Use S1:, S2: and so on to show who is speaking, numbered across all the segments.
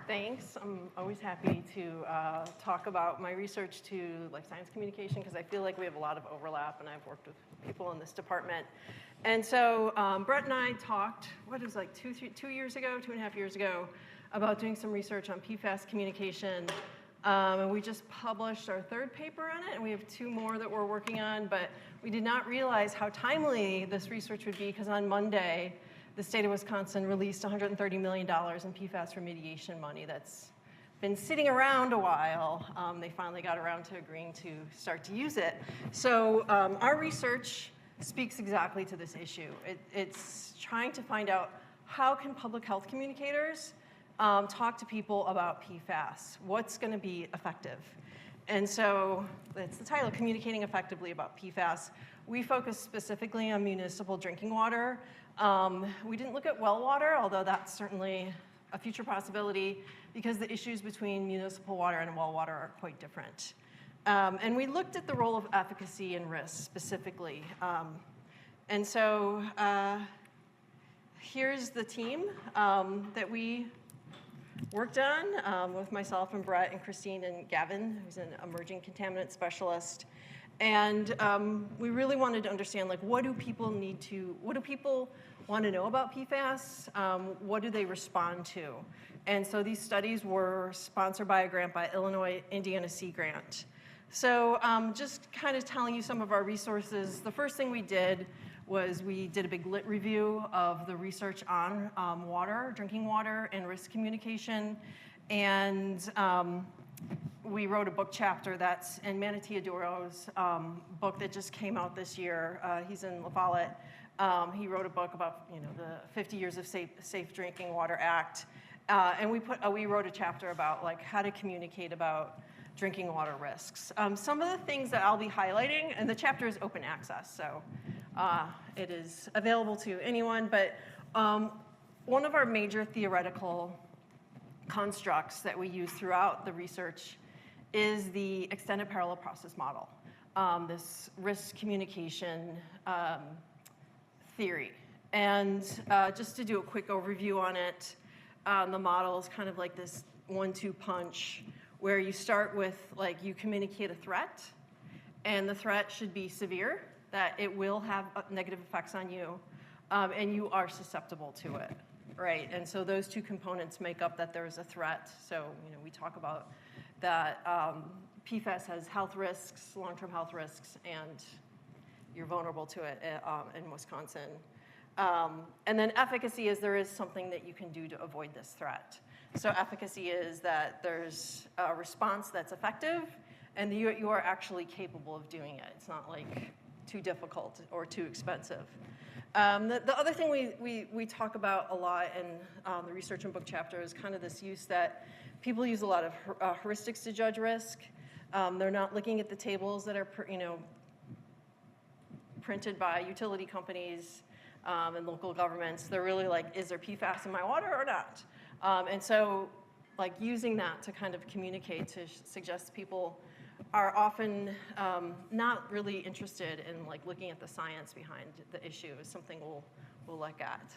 S1: Thanks. I'm always happy to talk about my research to life science communication because I feel like we have a lot of overlap, and I've worked with people in this department. And so Brett and I talked, what was like 2.5 years ago, about doing some research on PFAS communication. And we just published our third paper on it, and we have 2 more that we're working on, but we did not realize how timely this research would be because on Monday, the state of Wisconsin released $130 million in PFAS remediation money that's been sitting around a while. They finally got around to agreeing to start to use it. So our research speaks exactly to this issue. It's trying to find out how can public health communicators talk to people about PFAS? What's going to be effective? And so that's the title, Communicating Effectively About PFAS. We focus specifically on municipal drinking water. We didn't look at well water, although that's certainly a future possibility because the issues between municipal water and well water are quite different. And we looked at the role of efficacy and risk specifically. And so here's the team that we worked on with myself and Brett and Christine and Gavin, who's an emerging contaminant specialist. And we really wanted to understand, like, what do people want to know about PFAS? What do they respond to? And so these studies were sponsored by a grant by Illinois Indiana Sea Grant. So just kind of telling you some of our resources, the first thing we did was we did a big lit review of the research on water, drinking water, and risk communication. And we wrote a book chapter that's in Manatee Aduro's book that just came out this year. He's in La Follette. He wrote a book about the 50 Years of Safe Drinking Water Act. And we wrote a chapter about like how to communicate about drinking water risks. Some of the things that I'll be highlighting, and the chapter is open access, so it is available to anyone, but one of our major theoretical constructs that we use throughout the research is the extended parallel process model, this risk communication theory. And just to do a quick overview on it, the model is kind of like this 1-2 punch where you start with, like, you communicate a threat, and the threat should be severe, that it will have negative effects on you, and you are susceptible to it, right? And so those 2 components make up that there is a threat. So, we talk about that PFAS has health risks, long-term health risks, and you're vulnerable to it in Wisconsin. And then efficacy is there is something that you can do to avoid this threat. So efficacy is that there's a response that's effective, and you are actually capable of doing it. It's not like too difficult or too expensive. The other thing we talk about a lot in the research and book chapter is kind of this use that people use a lot of heuristics to judge risk. They're not looking at the tables that are printed by utility companies and local governments. They're really like, is there PFAS in my water or not? And so, like, using that to kind of communicate to suggest people are often not really interested in, like, looking at the science behind the issue is something we'll look at.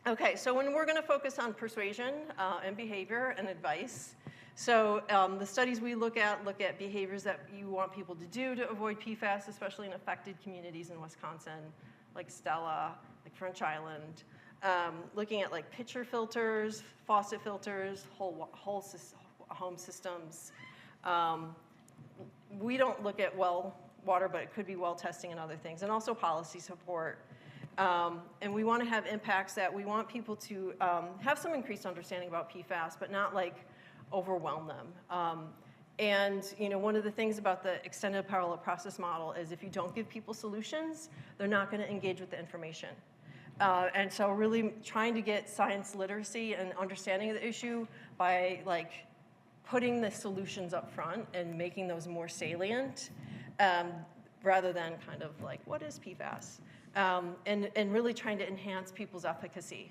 S1: Okay, so when we're going to focus on persuasion and behavior and advice. So the studies we look at behaviors that you want people to do to avoid PFAS, especially in affected communities in Wisconsin, like Stella, like French Island. Looking at like pitcher filters, faucet filters, whole home systems. We don't look at well water, but it could be well testing and other things, and also policy support. And we want to have impacts that we want people to have some increased understanding about PFAS, but not like overwhelm them. And one of the things about the extended parallel process model is if you don't give people solutions, they're not going to engage with the information. And so really trying to get science literacy and understanding of the issue by like putting the solutions up front and making those more salient rather than kind of like, what is PFAS? And really trying to enhance people's efficacy.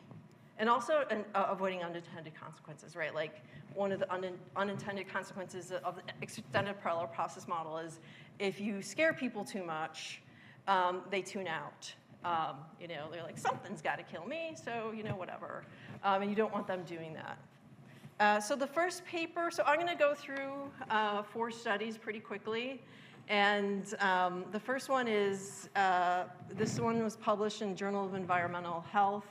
S1: And also avoiding unintended consequences, right? Like one of the unintended consequences of the extended parallel process model is if you scare people too much, they tune out. You know, they're like, something's got to kill me, so, you know, whatever. And you don't want them doing that. So the first paper, so I'm going to go through 4 studies pretty quickly. And the first one is, this one was published in Journal of Environmental Health.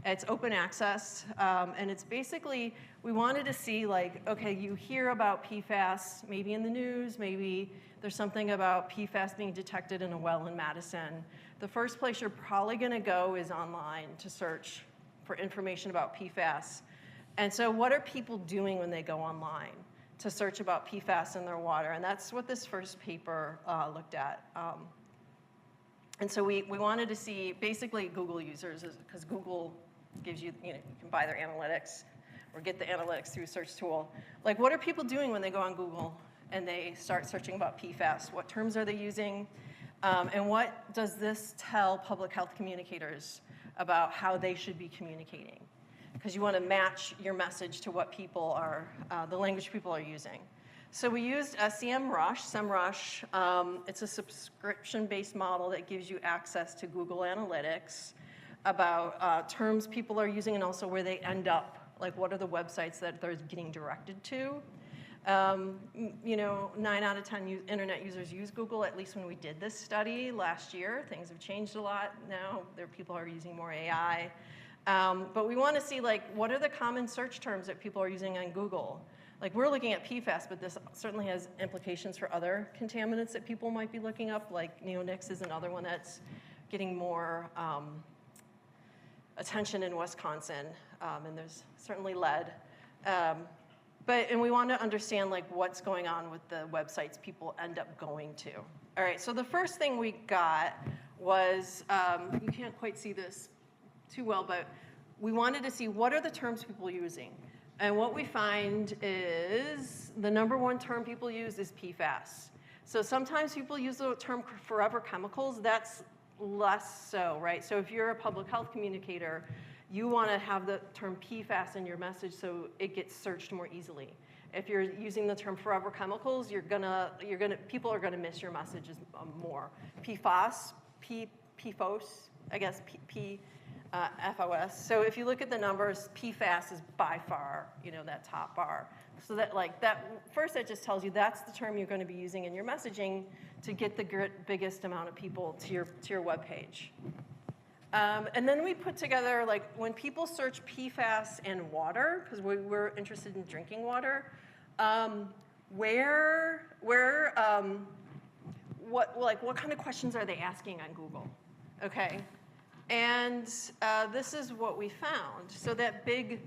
S1: It's open access, and it's basically, we wanted to see, like, okay, you hear about PFAS, maybe in the news, maybe there's something about PFAS being detected in a well in Madison. The first place you're probably gonna go is online to search for information about PFAS. And so what are people doing when they go online to search about PFAS in their water? And that's what this first paper looked at. And so we wanted to see basically Google users, because Google gives you, you can buy their analytics or get the analytics through a search tool. Like, what are people doing when they go on Google and they start searching about PFAS? What terms are they using? And what does this tell public health communicators about how they should be communicating? Because you want to match your message to what people are, the language people are using. So we used SEMrush. SEMrush, it's a subscription-based model that gives you access to Google Analytics about terms people are using and also where they end up. Like, what are the websites that they're getting directed to? You know, 9 out of 10 internet users use Google, at least when we did this study last year. Things have changed a lot now. People are using more AI. But we want to see, like, what are the common search terms that people are using on Google? Like, we're looking at PFAS, but this certainly has implications for other contaminants that people might be looking up, like neonics is another one that's getting more attention in Wisconsin, and there's certainly lead. And we want to understand, like, what's going on with the websites people end up going to. All right, so the first thing we got was, you can't quite see this too well, but we wanted to see what are the terms people are using. And what we find is the #1 term people use is PFAS. So sometimes people use the term forever chemicals. That's less so, right? So if you're a public health communicator, you want to have the term PFAS in your message so it gets searched more easily. If you're using the term forever chemicals, people are gonna miss your messages more. PFAS, PFOS, I guess FOS. So if you look at the numbers, PFAS is by far, you know, that top bar. So that, like, first that just tells you that's the term you're going to be using in your messaging to get the biggest amount of people to your webpage. And then we put together, like, when people search PFAS and water, because we're interested in drinking water, what kind of questions are they asking on Google? Okay. And this is what we found. So that big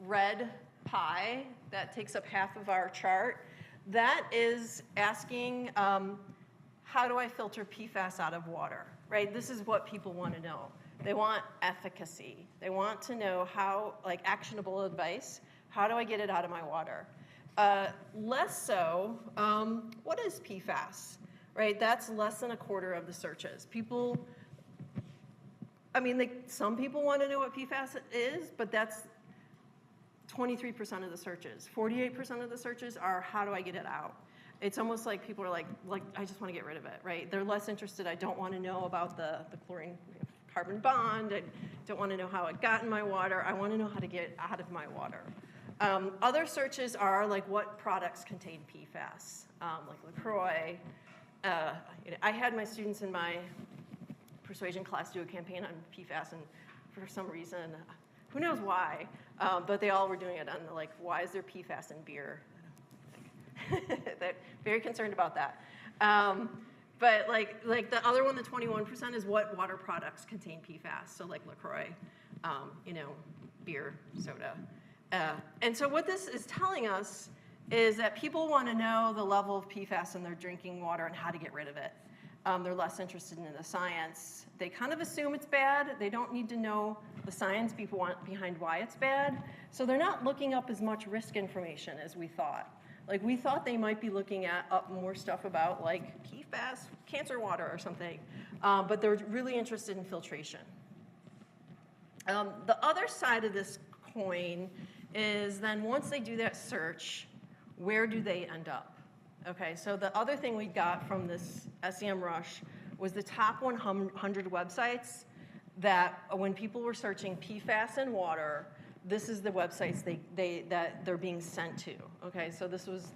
S1: red pie that takes up half of our chart, that is asking, how do I filter PFAS out of water, right? This is what people want to know. They want efficacy. They want to know how, like, actionable advice. How do I get it out of my water? Less so, what is PFAS, right? That's less than 1/4 of the searches. Some people want to know what PFAS is, but that's 23% of the searches. 48% of the searches are, how do I get it out? It's almost like people are like, I just want to get rid of it, right? They're less interested. I don't want to know about the chlorine carbon bond. I don't want to know how it got in my water. I want to know how to get it out of my water. Other searches are, like, what products contain PFAS, like LaCroix. I had my students in my persuasion class do a campaign on PFAS, and for some reason, who knows why, but they all were doing it on, like, why is there PFAS in beer? They're very concerned about that. But like the other one, the 21%, is what water products contain PFAS. So like LaCroix, beer, soda. And so what this is telling us is that people want to know the level of PFAS in their drinking water and how to get rid of it. They're less interested in the science. They kind of assume it's bad. They don't need to know the science behind why it's bad. So they're not looking up as much risk information as we thought. Like, we thought they might be looking up more stuff about, like, PFAS, cancer water or something. But they're really interested in filtration. The other side of this coin is then once they do that search, where do they end up? Okay, so the other thing we got from this SEMrush was the top 100 websites that when people were searching PFAS in water, this is the websites that they're being sent to. Okay, so this was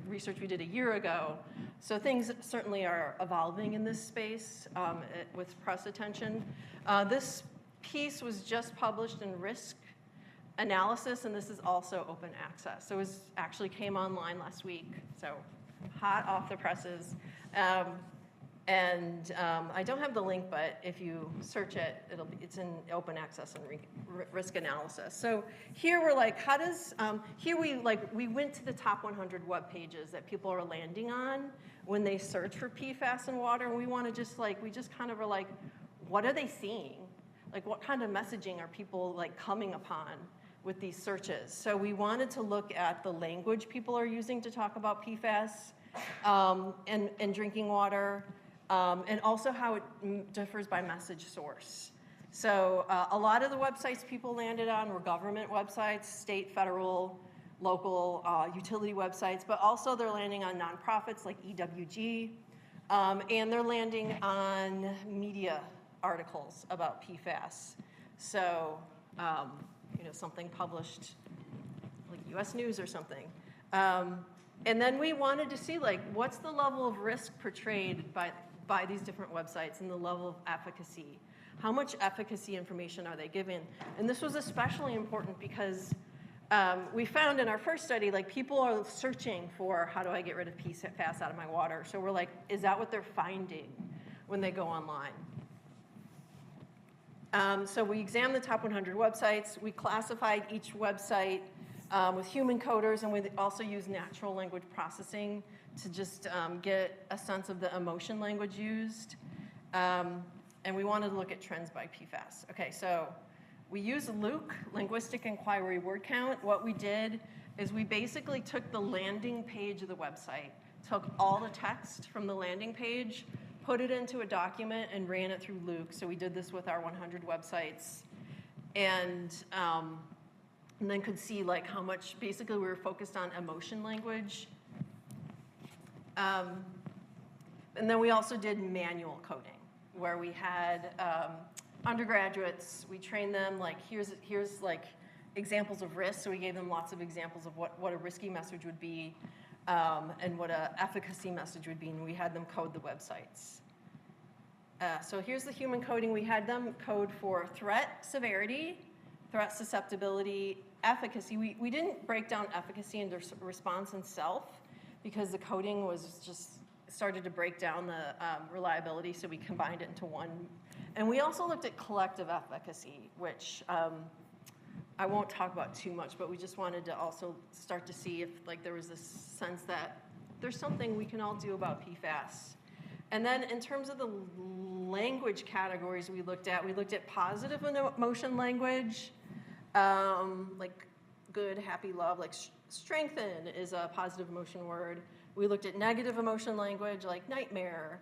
S1: research we did a year ago. So things certainly are evolving in this space with press attention. This piece was just published in Risk Analysis, and this is also open access. So it actually came online last week, so hot off the presses. I don't have the link, but if you search it, it's in open access and risk analysis. So here we're like, how does, here we went to the top 100 web pages that people are landing on when they search for PFAS in water, and we want to just we just kind of were like, what are they seeing? Like, what kind of messaging are people coming upon with these searches? So we wanted to look at the language people are using to talk about PFAS and drinking water, and also how it differs by message source. So a lot of the websites people landed on were government websites, state, federal, local utility websites, but also they're landing on nonprofits like EWG, and they're landing on media articles about PFAS. So, something published like US News or something. And then we wanted to see what's the level of risk portrayed by these different websites and the level of efficacy. How much efficacy information are they given? And this was especially important because we found in our first study, people are searching for how do I get rid of PFAS out of my water? So we're like, is that what they're finding when they go online? So we examined the top 100 websites. We classified each website with human coders, and we also used natural language processing to just get a sense of the emotion language used. And we wanted to look at trends by PFAS. Okay, so we used Luke, Linguistic Inquiry Word Count. What we did is we basically took the landing page of the website, took all the text from the landing page, put it into a document, and ran it through Luke. So we did this with our 100 websites. And then could see how much, basically we were focused on emotion language. And then we also did manual coding, where we had undergraduates, we trained them, here's examples of risk. So we gave them lots of examples of what a risky message would be, and what an efficacy message would be, and we had them code the websites. So here's the human coding. We had them code for threat severity, threat susceptibility, efficacy. We didn't break down efficacy into response and self because the coding was just started to break down the reliability, so we combined it into one. And we also looked at collective efficacy, which I won't talk about too much, but we just wanted to also start to see if there was this sense that there's something we can all do about PFAS. And then in terms of the language categories we looked at positive emotion language, like good, happy, love, strengthen is a positive emotion word. We looked at negative emotion language, like nightmare.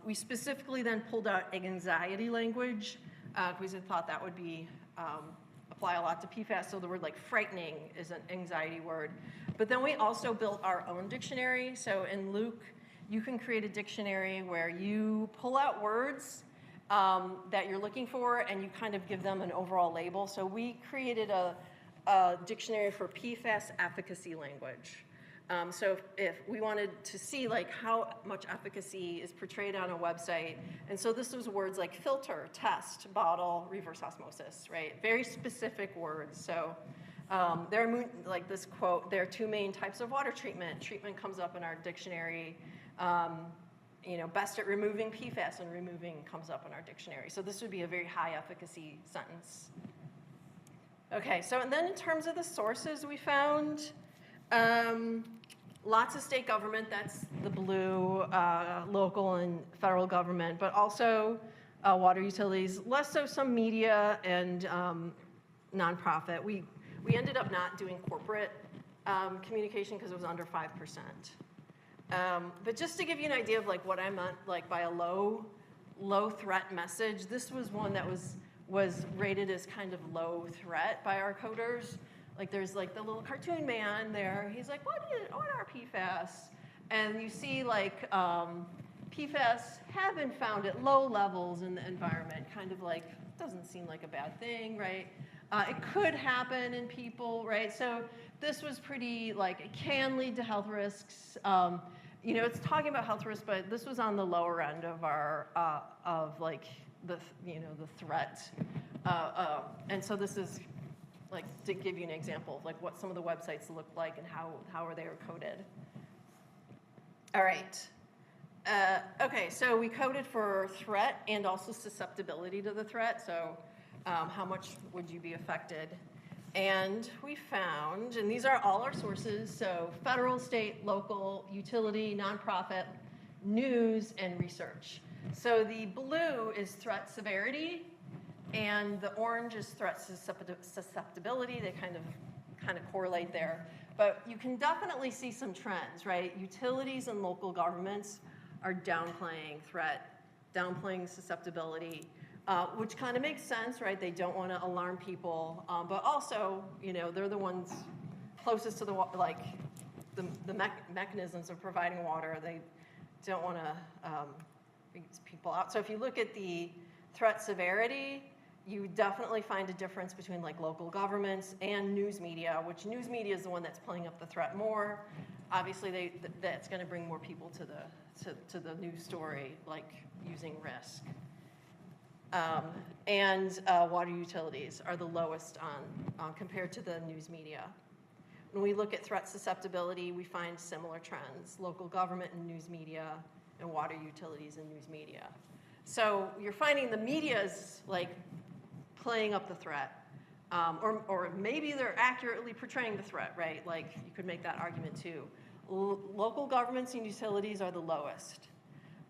S1: We specifically then pulled out anxiety language because we thought that would be apply a lot to PFAS. So the word frightening is an anxiety word. But then we also built our own dictionary. So in Luke, you can create a dictionary where you pull out words that you're looking for and you kind of give them an overall label. So we created a dictionary for PFAS efficacy language. So if we wanted to see how much efficacy is portrayed on a website, and so this was words like filter, test, bottle, reverse osmosis, right? Very specific words. So there are, this quote, there are two main types of water treatment. Treatment comes up in our dictionary. Best at removing PFAS, and removing comes up in our dictionary. So this would be a very high efficacy sentence. Okay, so and then in terms of the sources we found, lots of state government, that's the blue, local and federal government, but also water utilities, less so some media and nonprofit. We ended up not doing corporate communication because it was under 5%. But just to give you an idea of what I meant by a low threat message, this was one that was rated as kind of low threat by our coders. There's the little cartoon man there. He's like, what are PFAS? And you see PFAS have been found at low levels in the environment, kind of like, doesn't seem like a bad thing, right? It could happen in people, right? So this was pretty, like, it can lead to health risks. You know, it's talking about health risks, but this was on the lower end of our, like, the threat. And so this is, like, to give you an example of, like, what some of the websites look like and how are they coded. All right. Okay, so we coded for threat and also susceptibility to the threat. So how much would you be affected? And we found, and these are all our sources, so federal, state, local, utility, nonprofit, news, and research. So the blue is threat severity, and the orange is threat susceptibility. They kind of correlate there. But you can definitely see some trends, right? Utilities and local governments are downplaying threat, downplaying susceptibility, which kind of makes sense, right? They don't want to alarm people, but also, you know, they're the ones closest to the mechanisms of providing water. They don't want to freak people out. So if you look at the threat severity, you definitely find a difference between like local governments and news media, which news media is the one that's playing up the threat more. Obviously, that's going to bring more people to the news story, like using risk. And water utilities are the lowest on compared to the news media. When we look at threat susceptibility, we find similar trends: local government and news media, and water utilities and news media. So you're finding the media is like playing up the threat, or maybe they're accurately portraying the threat, right? Like you could make that argument too. Local governments and utilities are the lowest.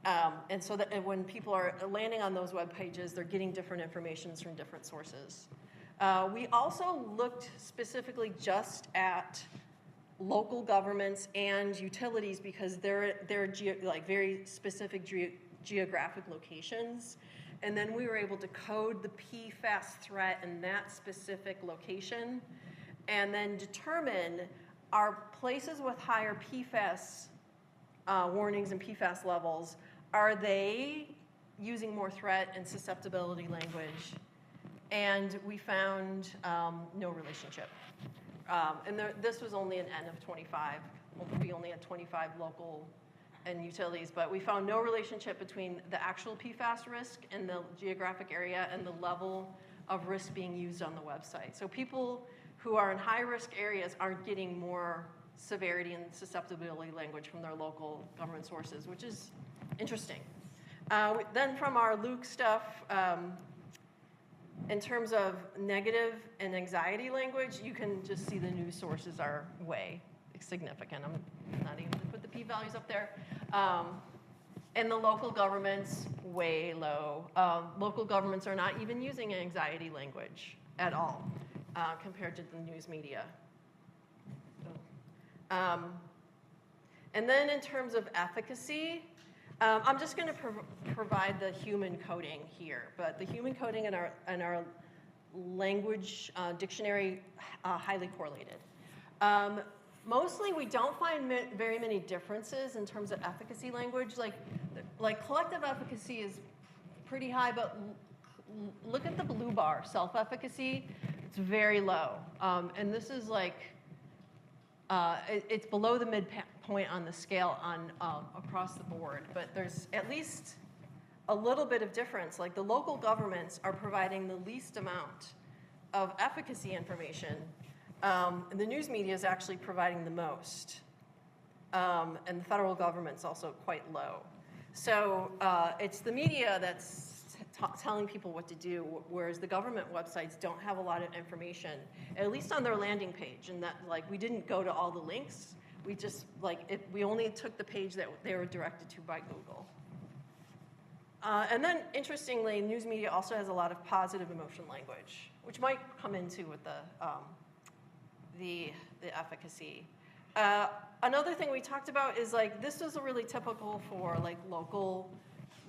S1: And so that when people are landing on those web pages, they're getting different information from different sources. We also looked specifically just at local governments and utilities because they're like very specific geographic locations. And then we were able to code the PFAS threat in that specific location and then determine are places with higher PFAS warnings and PFAS levels, are they using more threat and susceptibility language? And we found no relationship. And this was only an N of 25. We only had 25 local and utilities, but we found no relationship between the actual PFAS risk and the geographic area and the level of risk being used on the website. So people who are in high-risk areas aren't getting more severity and susceptibility language from their local government sources, which is interesting. Then from our Luke stuff, in terms of negative and anxiety language, you can just see the news sources are way significant. I'm not even going to put the p-values up there. And the local governments, way low. Local governments are not even using anxiety language at all compared to the news media. And then in terms of efficacy, I'm just going to provide the human coding here, but the human coding in our language dictionary highly correlated. Mostly, we don't find very many differences in terms of efficacy language. Like collective efficacy is pretty high, but look at the blue bar, self-efficacy. It's very low, and this is like it's below the midpoint on the scale on across the board. But there's at least a little bit of difference. Like the local governments are providing the least amount of efficacy information. And the news media is actually providing the most. And the federal government's also quite low. So it's the media that's telling people what to do, whereas the government websites don't have a lot of information, at least on their landing page. And that, like, we didn't go to all the links. We just, we only took the page that they were directed to by Google. And then, interestingly, news media also has a lot of positive emotion language, which might come into with the efficacy. Another thing we talked about is this is really typical for local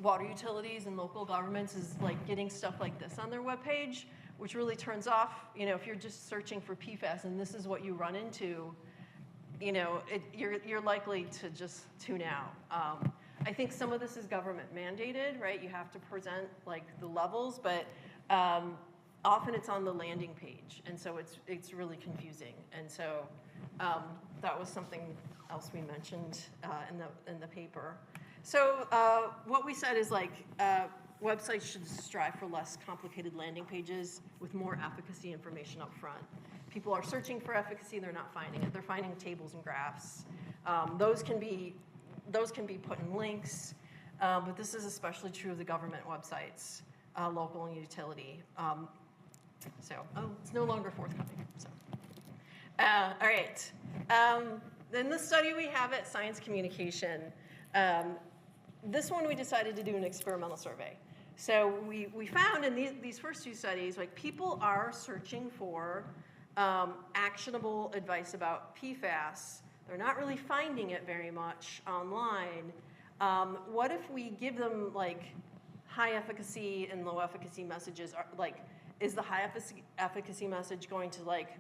S1: water utilities and local governments is getting stuff like this on their webpage, which really turns off, if you're just searching for PFAS and this is what you run into, you're likely to just tune out. I think some of this is government mandated, right? You have to present like the levels, but often it's on the landing page, and so it's really confusing. And so that was something else we mentioned in the paper. So what we said is like websites should strive for less complicated landing pages with more efficacy information up front. People are searching for efficacy, they're not finding it. They're finding tables and graphs. Those can be put in links, but this is especially true of the government websites, local and utility. It's no longer forthcoming. So, all right. In the study we have at Science Communication, this one we decided to do an experimental survey. So we found in these first two studies, like people are searching for actionable advice about PFAS. They're not really finding it very much online. What if we give them like high efficacy and low efficacy messages? Is the high efficacy message going to like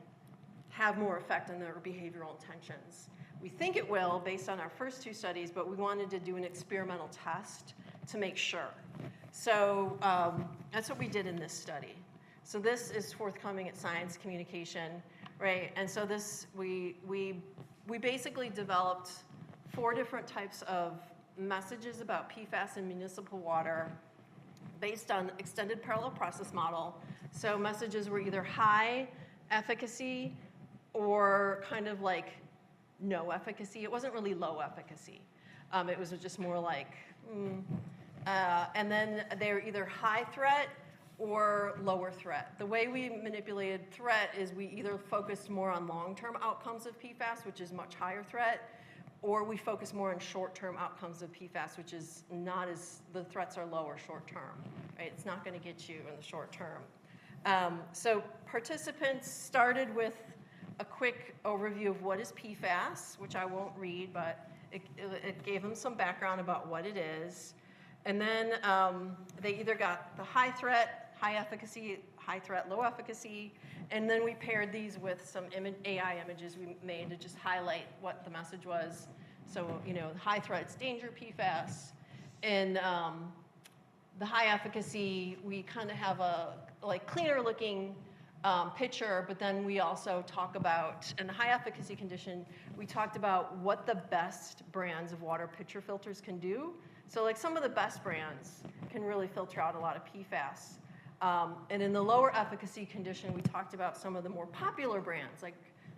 S1: have more effect on their behavioral intentions? We think it will based on our first two studies, but we wanted to do an experimental test to make sure. So that's what we did in this study. So this is forthcoming at Science Communication, right? And so this, we basically developed 4 different types of messages about PFAS in municipal water based on extended parallel process model. So messages were either high efficacy or kind of like no efficacy. It wasn't really low efficacy. It was just more like, and then they were either high threat or lower threat. The way we manipulated threat is we either focused more on long-term outcomes of PFAS, which is much higher threat, or we focus more on short-term outcomes of PFAS, which is not as, the threats are lower short-term, right? It's not gonna get you in the short term. So participants started with a quick overview of what is PFAS, which I won't read, but it gave them some background about what it is. And then they either got the high threat, high efficacy, high threat, low efficacy, and then we paired these with some AI images we made to just highlight what the message was. So, you know, high threats, danger, PFAS. And the high efficacy, we kind of have a like cleaner looking picture, but then we also talk about, in the high efficacy condition, we talked about what the best brands of water pitcher filters can do. So like some of the best brands can really filter out a lot of PFAS. And in the lower efficacy condition, we talked about some of the more popular brands like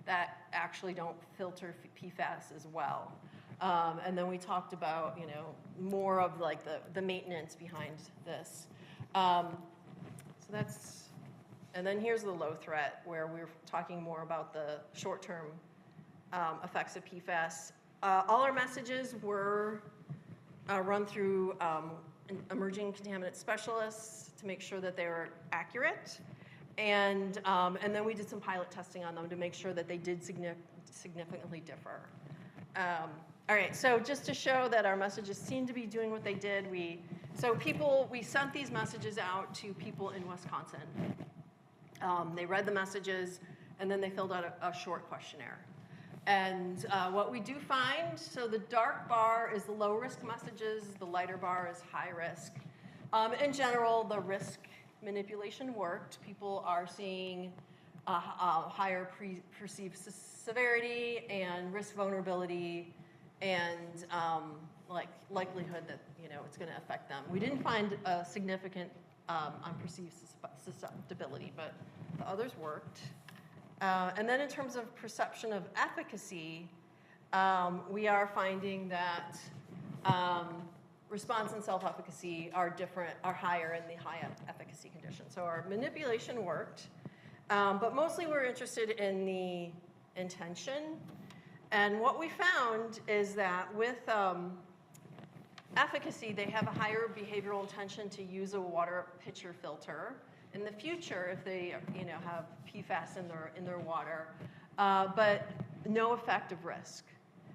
S1: that actually don't filter PFAS as well. And then we talked about, you know, more of like the maintenance behind this. So that's, and then here's the low threat where we're talking more about the short-term effects of PFAS. All our messages were run through emerging contaminant specialists to make sure that they were accurate. And then we did some pilot testing on them to make sure that they did significantly differ. All right, so just to show that our messages seem to be doing what they did, we sent these messages out to people in Wisconsin. They read the messages, and then they filled out a short questionnaire. And what we do find, so the dark bar is the low risk messages, the lighter bar is high risk. In general, the risk manipulation worked. People are seeing higher perceived severity and risk vulnerability and like likelihood that, you know, it's going to affect them. We didn't find a significant unperceived susceptibility, but the others worked. And then in terms of perception of efficacy, we are finding that response and self-efficacy are higher in the high efficacy condition. So our manipulation worked, but mostly we're interested in the intention. And what we found is that with efficacy, they have a higher behavioral intention to use a water pitcher filter in the future if they, you know, have PFAS in their water, but no effect of risk.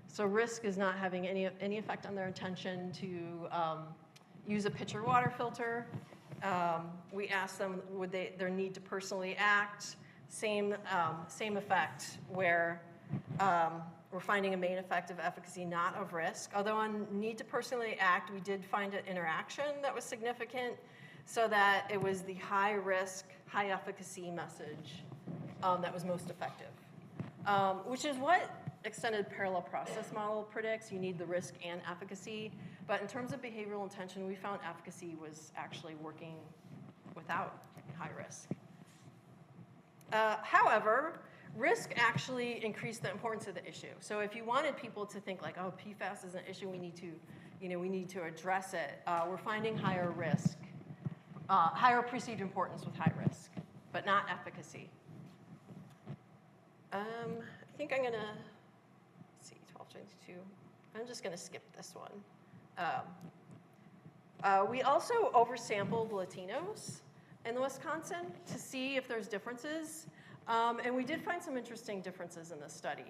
S1: So risk is not having any effect on their intention to use a pitcher water filter. We asked them would their need to personally act, same effect where we're finding a main effect of efficacy, not of risk. Although on need to personally act, we did find an interaction that was significant, so that it was the high risk, high efficacy message that was most effective, which is what extended parallel process model predicts. You need the risk and efficacy. But in terms of behavioral intention, we found efficacy was actually working without high risk. However, risk actually increased the importance of the issue. So if you wanted people to think like, oh, PFAS is an issue, we need to address it, we're finding higher risk, higher perceived importance with high risk, but not efficacy. I think I'm gonna, let's see, 1222. I'm just gonna skip this one. We also oversampled Latinos in Wisconsin to see if there's differences. And we did find some interesting differences in this study.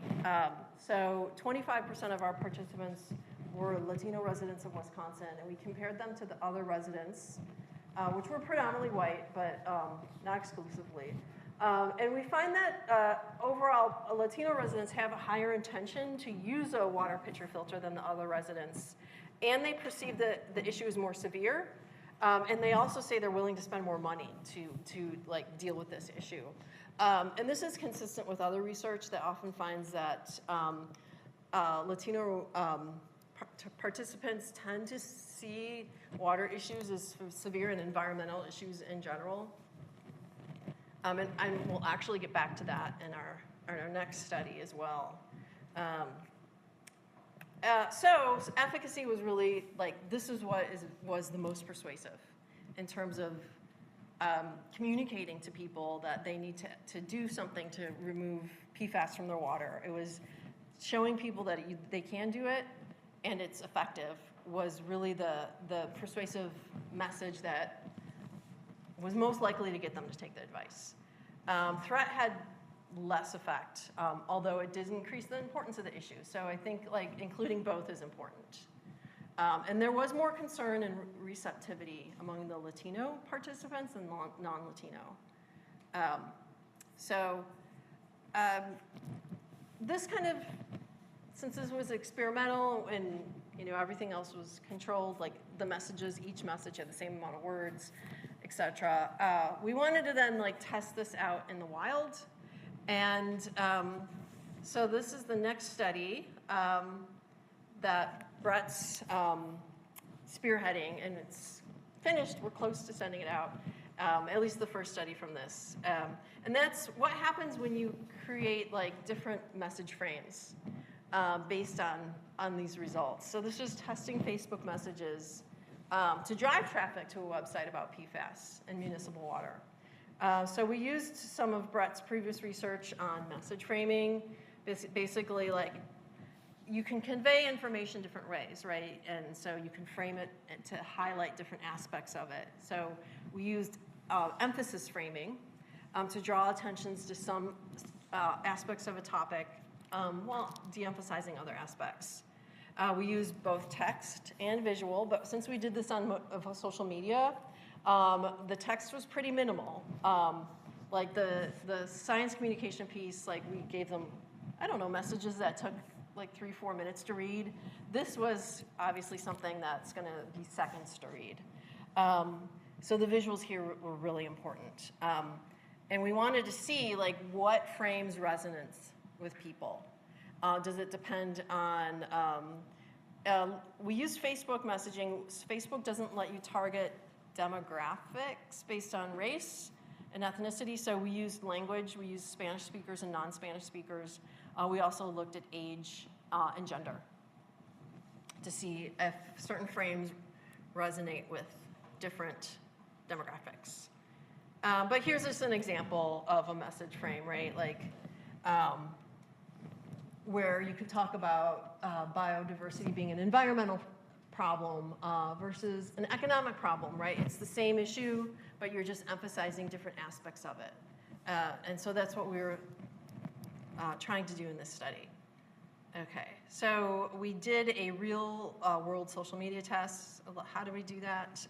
S1: So 25% of our participants were Latino residents of Wisconsin, and we compared them to the other residents, which were predominantly white, but not exclusively. And we find that overall, Latino residents have a higher intention to use a water pitcher filter than the other residents. And they perceive that the issue is more severe. And they also say they're willing to spend more money to like deal with this issue. And this is consistent with other research that often finds that Latino participants tend to see water issues as severe and environmental issues in general. And we'll actually get back to that in our next study as well. So efficacy was really like, this is what was the most persuasive in terms of communicating to people that they need to do something to remove PFAS from their water. It was showing people that they can do it and it's effective was really the persuasive message that was most likely to get them to take the advice. Threat had less effect, although it did increase the importance of the issue. So I think like including both is important. And there was more concern and receptivity among the Latino participants than non-Latino. This kind of, since this was experimental and everything else was controlled, like the messages, each message had the same amount of words, etc. We wanted to then like test this out in the wild. And so this is the next study that Brett's spearheading, and it's finished. We're close to sending it out, at least the first study from this. And that's what happens when you create like different message frames based on these results. So this is testing Facebook messages to drive traffic to a website about PFAS and municipal water. So we used some of Brett's previous research on message framing, basically like you can convey information different ways, right? And so you can frame it to highlight different aspects of it. So we used emphasis framing to draw attentions to some aspects of a topic while de-emphasizing other aspects. We used both text and visual, but since we did this on social media, the text was pretty minimal. Like the science communication piece, like we gave them, I don't know, messages that took like 3-4 minutes to read. This was obviously something that's gonna be seconds to read. So the visuals here were really important. And we wanted to see like what frames resonance with people. Does it depend on, we use Facebook messaging. Facebook doesn't let you target demographics based on race and ethnicity, so we used language. We used Spanish speakers and non-Spanish speakers. We also looked at age and gender to see if certain frames resonate with different demographics. But here's just an example of a message frame, right? Like where you could talk about biodiversity being an environmental problem versus an economic problem, right? It's the same issue, but you're just emphasizing different aspects of it. And so that's what we were trying to do in this study. Okay, so we did a real world social media test. How do we do that?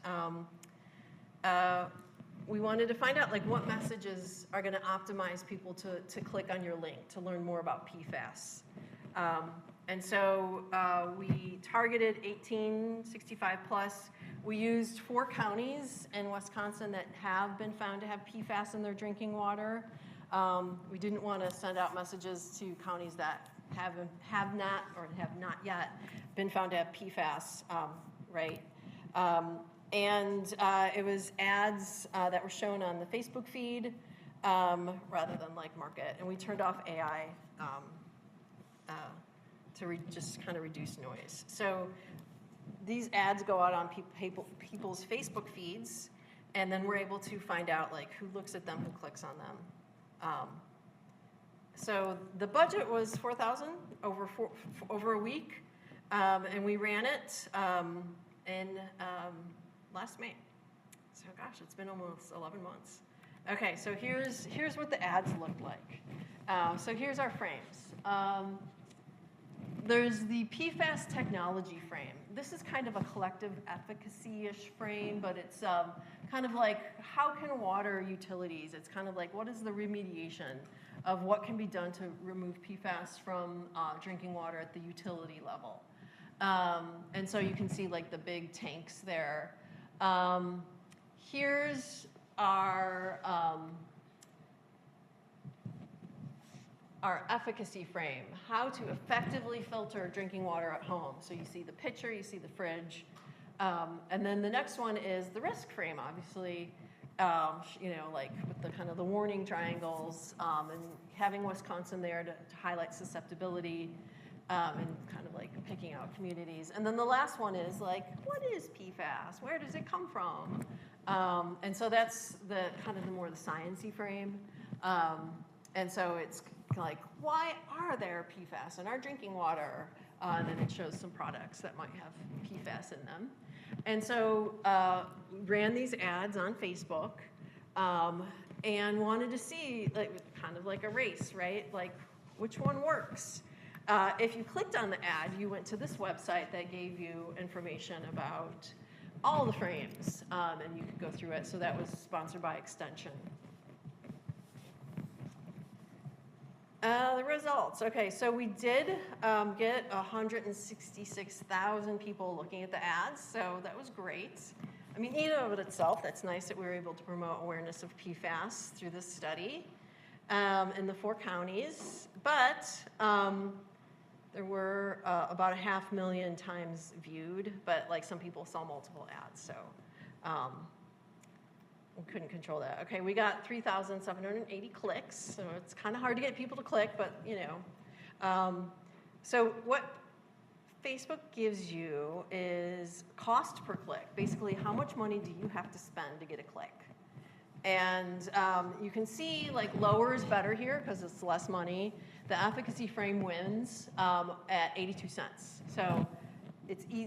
S1: We wanted to find out like what messages are gonna optimize people to click on your link to learn more about PFAS. And so we targeted 1865 plus. We used 4 counties in Wisconsin that have been found to have PFAS in their drinking water. We didn't want to send out messages to counties that have not or have not yet been found to have PFAS, right? And it was ads that were shown on the Facebook feed rather than like market. And we turned off AI to just kind of reduce noise. So these ads go out on people's Facebook feeds, and then we're able to find out like who looks at them, who clicks on them. So the budget was $4,000 over a week, and we ran it in last May. So gosh, it's been almost 11 months. Okay, so here's what the ads looked like. So here's our frames. There's the PFAS technology frame. This is kind of a collective efficacy-ish frame, but it's kind of like how can water utilities, it's kind of like what is the remediation of what can be done to remove PFAS from drinking water at the utility level. And so you can see like the big tanks there. Here's our efficacy frame, how to effectively filter drinking water at home. So you see the pitcher, you see the fridge. And then the next one is the risk frame, obviously, you know, like with the kind of the warning triangles and having Wisconsin there to highlight susceptibility and kind of like picking out communities. And then the last one is like, what is PFAS? Where does it come from? And so that's the kind of the more the sciencey frame. And so it's like, why are there PFAS in our drinking water? And then it shows some products that might have PFAS in them. And so ran these ads on Facebook and wanted to see, like, kind of like a race, right? Like, which one works? If you clicked on the ad, you went to this website that gave you information about all the frames, and you could go through it. So that was sponsored by Extension. The results. Okay, so we did get 166,000 people looking at the ads, so that was great. I mean, in and of itself, that's nice that we were able to promote awareness of PFAS through this study in the 4 counties. But there were about 500,000 times viewed, but like some people saw multiple ads, so we couldn't control that. Okay, we got 3,780 clicks, so it's kind of hard to get people to click, but you know. So what Facebook gives you is cost per click. Basically, how much money do you have to spend to get a click? And you can see like lower is better here because it's less money. The efficacy frame wins at 82 cents. So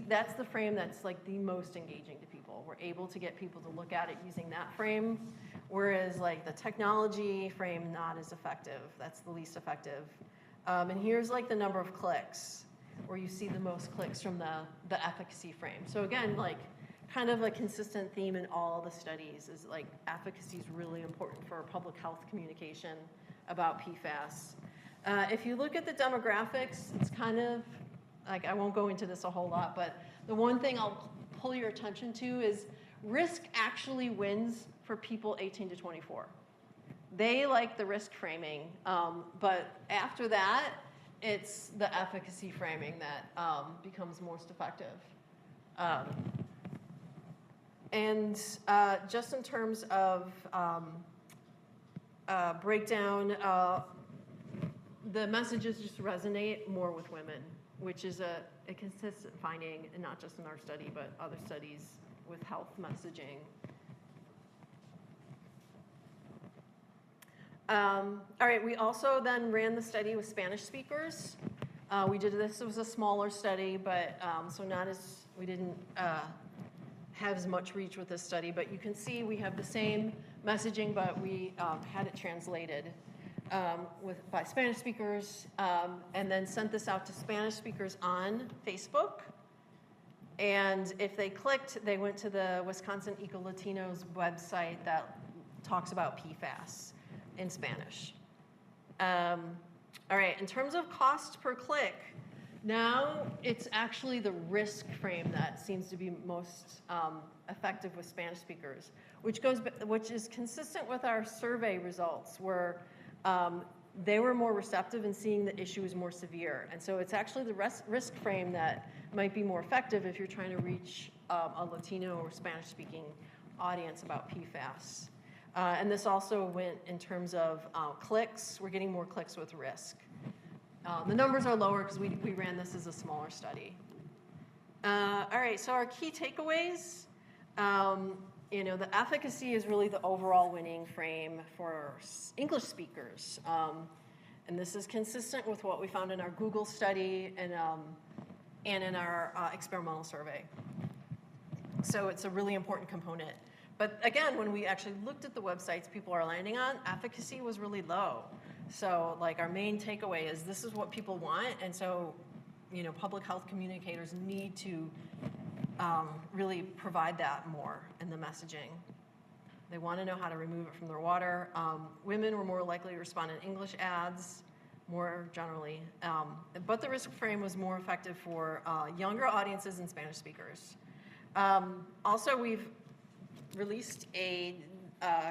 S1: that's the frame that's like the most engaging to people. We're able to get people to look at it using that frame, whereas like the technology frame, not as effective. That's the least effective. And here's like the number of clicks, where you see the most clicks from the efficacy frame. So again, like kind of a consistent theme in all the studies is like efficacy is really important for public health communication about PFAS. If you look at the demographics, it's kind of, like I won't go into this a whole lot, but the one thing I'll pull your attention to is risk actually wins for people 18 to 24. They like the risk framing, but after that, it's the efficacy framing that becomes most effective. And just in terms of breakdown, the messages just resonate more with women, which is a consistent finding, and not just in our study, but other studies with health messaging. All right, we also then ran the study with Spanish speakers. We did this, it was a smaller study, but so not as, we didn't have as much reach with this study, but you can see we have the same messaging, but we had it translated by Spanish speakers, and then sent this out to Spanish speakers on Facebook. And if they clicked, they went to the Wisconsin Eco-Latinos website that talks about PFAS in Spanish. All right, in terms of cost per click, now it's actually the risk frame that seems to be most effective with Spanish speakers, which is consistent with our survey results, where they were more receptive in seeing the issue is more severe. And so it's actually the risk frame that might be more effective if you're trying to reach a Latino or Spanish-speaking audience about PFAS. And this also went in terms of clicks. We're getting more clicks with risk. The numbers are lower because we ran this as a smaller study. All right, so our key takeaways. The efficacy is really the overall winning frame for English speakers. And this is consistent with what we found in our Google study and in our experimental survey. So it's a really important component. But again, when we actually looked at the websites people are landing on, efficacy was really low. So like our main takeaway is this is what people want. And so, public health communicators need to really provide that more in the messaging. They want to know how to remove it from their water. Women were more likely to respond in English ads, more generally. But the risk frame was more effective for younger audiences and Spanish speakers. Also, we've released a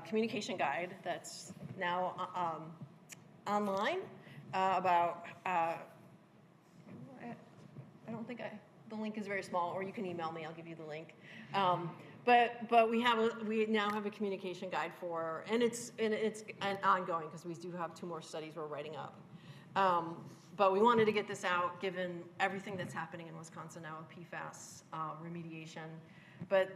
S1: communication guide that's now online about, I don't think the link is very small, or you can email me, I'll give you the link. But we now have a communication guide for, and it's ongoing because we do have 2 more studies we're writing up. But we wanted to get this out given everything that's happening in Wisconsin now with PFAS remediation. But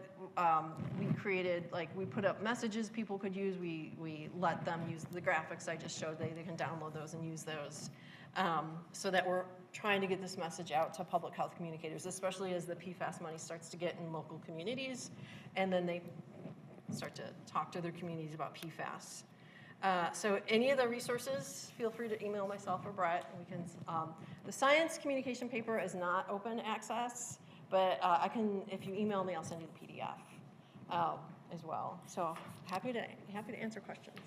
S1: we created, we put up messages people could use. We let them use the graphics I just showed. They can download those and use those. So that we're trying to get this message out to public health communicators, especially as the PFAS money starts to get in local communities, and then they start to talk to their communities about PFAS. So any of the resources, feel free to email myself or Brett. We can. The science communication paper is not open access, but if you email me, I'll send you the PDF as well. So happy to answer questions.